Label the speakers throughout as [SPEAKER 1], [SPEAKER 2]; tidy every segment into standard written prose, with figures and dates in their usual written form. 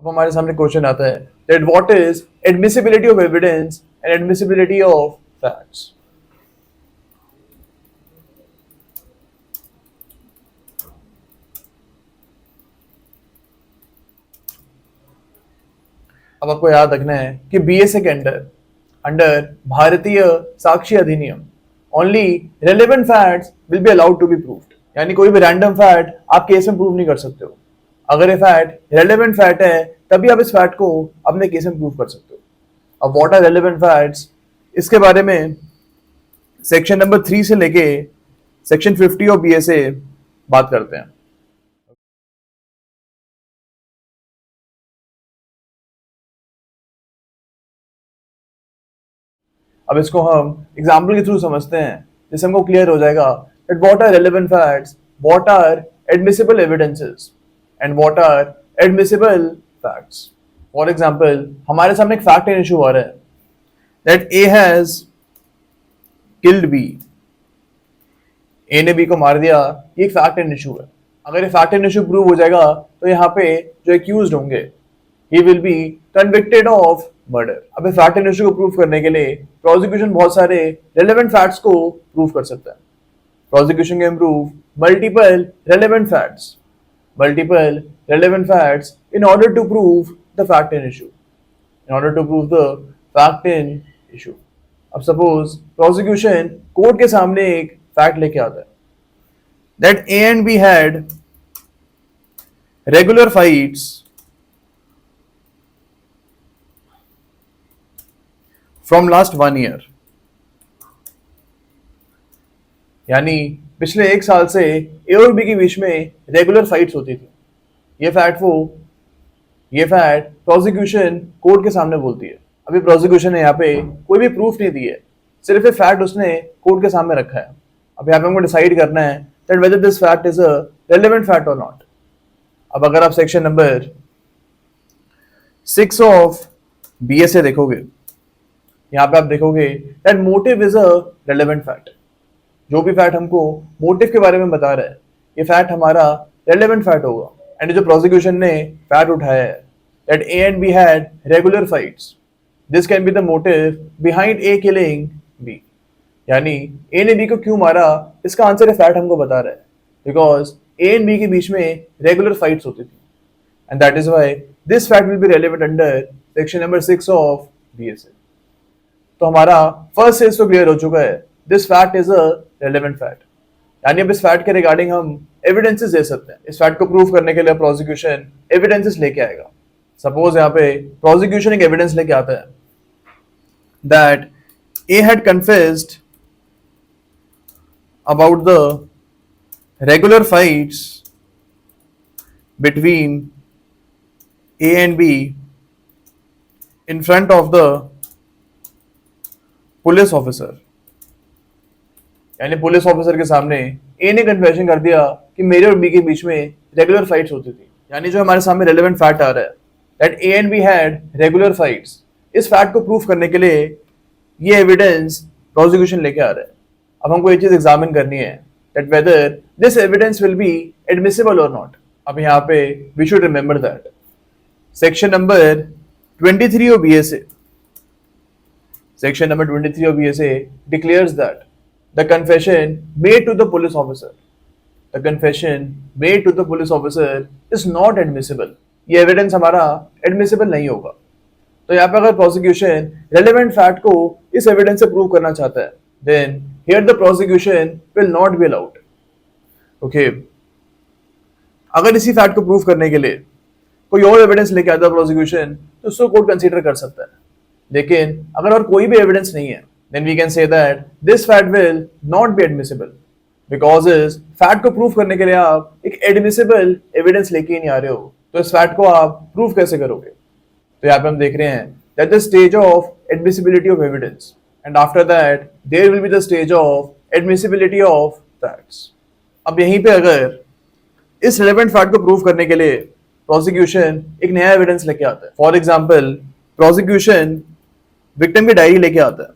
[SPEAKER 1] अब हमारे सामने क्वेश्चन आता है that what is admissibility of evidence and admissibility of facts. अब आपको याद रखना है कि बीएसए के अंडर अंडर भारतीय साक्ष्य अधिनियम only relevant facts will be allowed to be proved, यानी कोई भी रैंडम फैक्ट आप केस में प्रूव नहीं कर सकते हो। अगर ये फैक्ट रेलेवेंट फैक्ट है तभी आप इस फैक्ट को अपने केस में प्रूव कर सकते हो। अब व्हाट आर रेलेवेंट फैक्ट्स, इसके बारे में सेक्शन नंबर 3 से लेके सेक्शन 50 ऑफ बीएसए बात करते हैं। अब इसको हम एग्जाम्पल के थ्रू समझते हैं जिससे हमको क्लियर हो जाएगा that what are relevant facts, what are admissible evidences and what are admissible facts. For example, हमारे सामने एक फैक्ट एंड इशू आ रहा है that A has killed B. A ने B को मार दिया, ये एक फैक्ट एंड इशू है। अगर ये फैक्ट एंड इशू प्रूव हो जाएगा तो यहाँ पे जो एक्यूज्ड होंगे he will be convicted of murder. अब फैक्ट एंड इशू को प्रूव करने के लिए प्रोसिक्यूशन बहुत सारे रेलेवेंट फैक्ट्स को प्रूव कर सकता है। Prosecution can prove multiple relevant facts in order to prove the fact in issue. In order to prove the fact in issue. अब suppose prosecution कोर्ट के सामने एक फैक्ट लेके आता है that A and B had regular fights from last 1 year. यानी पिछले 1 साल से ए और बी के बीच में रेगुलर फाइट्स होती थी। ये फैक्ट प्रोसिक्यूशन कोर्ट के सामने बोलती है। अभी प्रोसिक्यूशन ने यहाँ पे कोई भी प्रूफ नहीं दी है, सिर्फ ये फैक्ट उसने कोर्ट के सामने रखा है। अब यहाँ पे हमको डिसाइड करना है that whether this fact is a relevant fact और नॉट। अब अगर आप सेक्शन नंबर 6 ऑफ बीएसए देखोगे, यहाँ पे आप देखोगे that motive is a relevant fact. जो भी फैक्ट हमको मोटिव के बारे में बता रहा है ये फैक्ट हमारा रेलेवेंट फैक्ट होगा। एंड जो प्रोसिक्यूशन ने फैक्ट उठाया है that A and B had regular fights, this can be the motive behind A killing B. यानी ए ने बी को क्यों मारा, इसका आंसर ये फैक्ट हमको बता रहा है बिकॉज ए एंड बी के बीच में रेगुलर फाइट्स होती थी and that is why this fact will be relevant under section number 6 of BSA. तो हमारा फर्स्ट सेज तो क्लियर हो चुका है, this fact is a relevant fact. यानी अब इस फैक्ट के रिगार्डिंग हम एविडेंसेस दे सकते हैं। इस फैक्ट को प्रूव करने के लिए प्रोसिक्यूशन एविडेंसेस लेके आएगा। सपोज यहाँ पे प्रोसिक्यूशन एक एविडेंस लेके आता है that A had confessed about the regular fights between A and be in front of the police officer. यानी पुलिस ऑफिसर के सामने ए ने कन्फेशन कर दिया कि मेरे और बी के बीच में रेगुलर फाइट्स होती थी। यानी जो हमारे सामने रेलेवेंट फैक्ट आ रहा है that A and B had regular fights, इस फैक्ट को प्रूफ करने के लिए ये एविडेंस प्रोसिक्यूशन लेके आ रहा है। अब हमको ये चीज एग्जामिन करनी है that whether this evidence will be admissible और नॉट। अब यहाँ पे we should remember that section number 23 of BSA, section number 23 of BSA declares that the confession made to the police officer is not admissible. ये evidence हमारा admissible नहीं होगा। तो यहाँ पे अगर प्रोसिक्यूशन रेलेवेंट फैक्ट को इस एविडेंस से प्रूव करना चाहता है then here the prosecution will not be allowed. Okay, अगर इसी फैक्ट को प्रूव करने के लिए कोई और एविडेंस लेके आता है प्रोसिक्यूशन तो उसको कोर्ट कंसीडर कर सकता है। लेकिन अगर और कोई भी एविडेंस नहीं है then we can say that this fact will not be admissible because इस फैक्ट को प्रूव करने के लिए आप एक एडमिसिबल एविडेंस लेके ही नहीं आ रहे हो। तो इस फैक्ट को आप प्रूव कैसे करोगे? तो यहाँ पे हम देख रहे हैं that the stage of admissibility of evidence and after that there will be the stage of admissibility of facts. अब यहीं पे अगर इस रेलेवेंट फैक्ट को प्रूव करने के लिए प्रोसिक्यूशन एक नया एविडेंस लेके आता है, फॉर एग्जाम्पल प्रोसिक्यूशन विक्टिम की डायरी लेके आता है।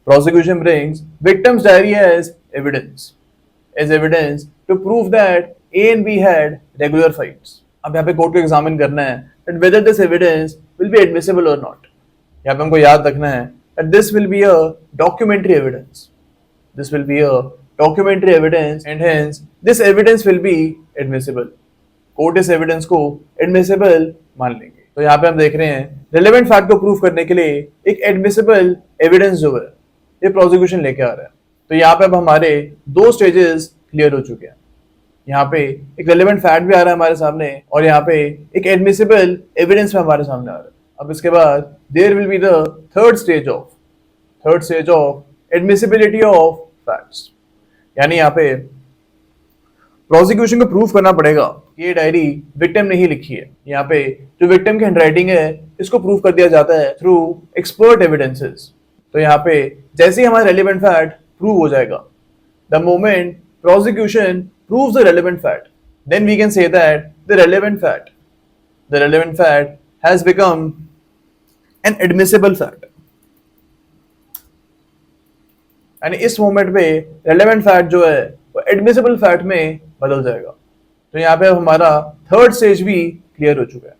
[SPEAKER 1] Prosecution brings victim's diary as evidence to prove that A and B had regular fights. अब यहाँ पे कोर्ट को एग्जामिन करना है that whether this evidence will be admissible or not. यहाँ पे हमको याद रखना है that this will be a documentary evidence. This will be a documentary evidence and hence this evidence will be admissible. Court इस evidence को admissible मान लेंगे. तो यहाँ पे हम देख रहे हैं relevant fact को प्रूव करने के लिए एक admissible evidence जो है ये प्रोसिक्यूशन लेके आ रहा है. तो यहाँ पे अब हमारे दो स्टेजेस क्लियर हो चुके हैं. यहाँ पे एक रेलेवेंट फैक्ट भी आ रहा है हमारे सामने और यहाँ पे एक एडमिसिबल एविडेंस भी हमारे सामने आ रहा है. अब इसके बाद there will be the third stage of admissibility of facts. यानी यहाँ पे प्रोसिक्यूशन को प्रूव करना पड़ेगा ये डायरी विक्टिम ने ही लिखी है. यहाँ पे जो विक्टिम की हैंडराइटिंग है इसको प्रूव कर दिया जाता है थ्रू एक्सपर्ट एविडेंसेस. तो यहाँ पे जैसे ही हमारा रेलेवेंट फैक्ट प्रूव हो जाएगा, the moment prosecution proves the relevant fact, then we can say that the relevant fact has become an admissible fact. यानी इस मोमेंट पे relevant fact जो है वो admissible fact में बदल जाएगा. तो यहाँ पे हमारा थर्ड स्टेज भी क्लियर हो चुका है.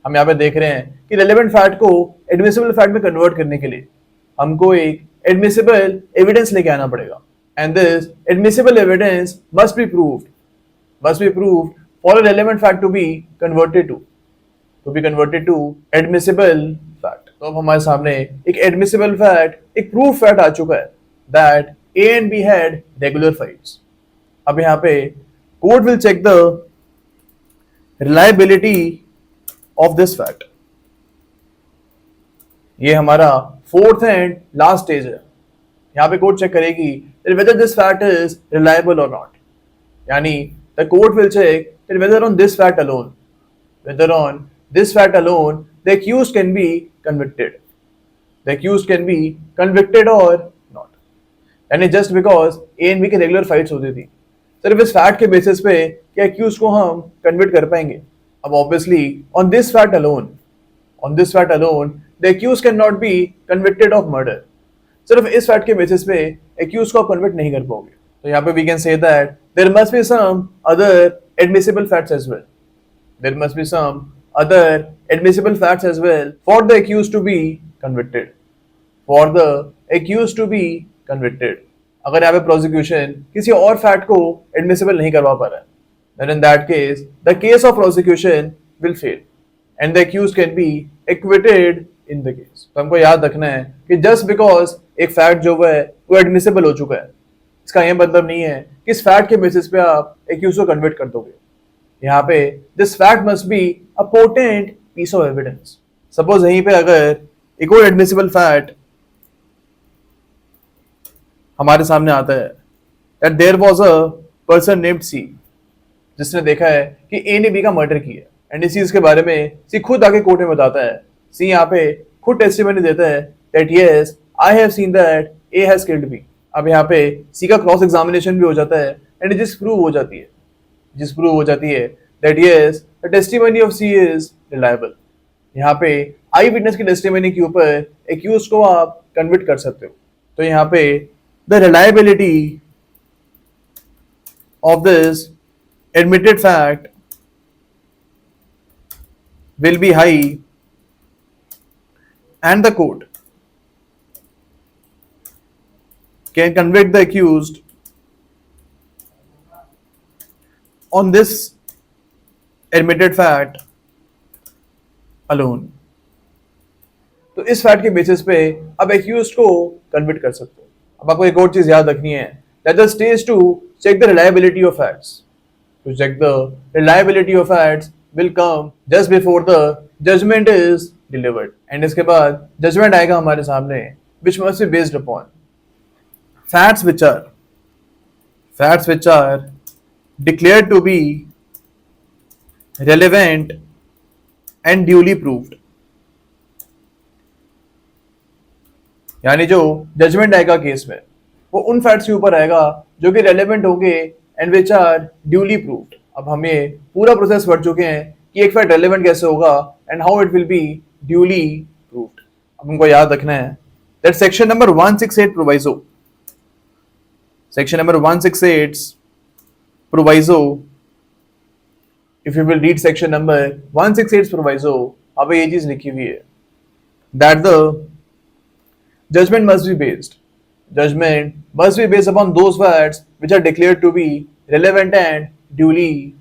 [SPEAKER 1] हम यहाँ पे देख रहे हैं कि relevant fact को admissible fact में कन्वर्ट करने के लिए हमको एक admissible evidence लेके आना पड़ेगा. And this admissible evidence must be proved for a relevant fact to be converted to admissible fact. तो अब हमारे सामने एक admissible fact, एक proof fact आ चुका है that A and B had regular fights. अब यहाँ पे court will check the reliability of this fact. ये हमारा फोर्थ एंड लास्ट स्टेज है. यहाँ पे कोर्ट चेक करेगी whether this fact is reliable or not. यानी the court will check whether on this fact alone the accused can be convicted. Or not. यानी just because A and B की regular fights होती थी, सिर्फ इस fact के basis पे क्या accused को हम कन्विक्ट कर पाएंगे? अब obviously on this fact alone the accused cannot be convicted of murder. सिर्फ इस फैक्ट के बेसिस पे एक्यूज को आप कन्वर्ट नहीं कर पाओगे. तो यहाँ पे we can say that there must be some other admissible facts as well for the accused to be convicted. अगर यहाँ पे प्रोसिक्यूशन किसी और फैक्ट को एडमिसिबल नहीं करवा पा रहा है, then in that case the case of prosecution will fail and the accused can be acquitted in the case. तो हमको याद रखना है कि जस्ट बिकॉज एक फैक्ट जो है वो एडमिसिबल हो चुका है, इसका यह मतलब नहीं है कि इस फैक्ट के बेसिस पे आप एक्यूज को कन्वर्ट कर दोगे. यहाँ पे this fact must be a potent piece of evidence. Suppose यहीं पे अगर एक और एडमिसिबल फैक्ट हमारे सामने आता है that there was a person named C, जिसने देखा है कि ए ने बी का मर्डर किया है. एंड इस चीज के बारे में सी खुद आके कोर्ट में बताता है. सी यहाँ पे खुद टेस्टिमनी देता है that yes I have seen that A has killed B. अब यहाँ पे सी का क्रॉस एग्जामिनेशन भी हो जाता है एंड जिस प्रूव हो जाती है that yes the testimony of C is reliable. यहाँ पे आई विटनेस की टेस्टिमनी के ऊपर एक्यूज को आप कन्विक्ट कर सकते हो. तो यहाँ पे the reliability of this admitted fact will be high and the court can convict the accused on this admitted fact alone. तो इस फैक्ट के बेसिस पे अब एक्यूज्ड को कन्विक्ट कर सकते हो. अब आपको एक और चीज याद रखनी है that the stage to check the reliability of facts. To check the reliability of facts will come just before the judgment is delivered. And इसके बाद judgment आएगा हमारे सामने which must be based upon facts which are declared to be relevant and duly proved. यानी जो judgement आएगा case में वो उन फैक्ट्स के ऊपर आएगा जो कि रेलेवेंट होंगे and which are duly proved. अब हमें पूरा प्रोसेस पढ़ चुके हैं कि एक फैक्ट रेलेवेंट कैसे होगा and how it will be duly proved. अब हमको याद रखना है that section number 168 proviso If you will read section number 168 proviso, अब ये चीज लिखी हुई है that the judgment must be based. Judgment must be based upon those facts which are declared to be relevant and duly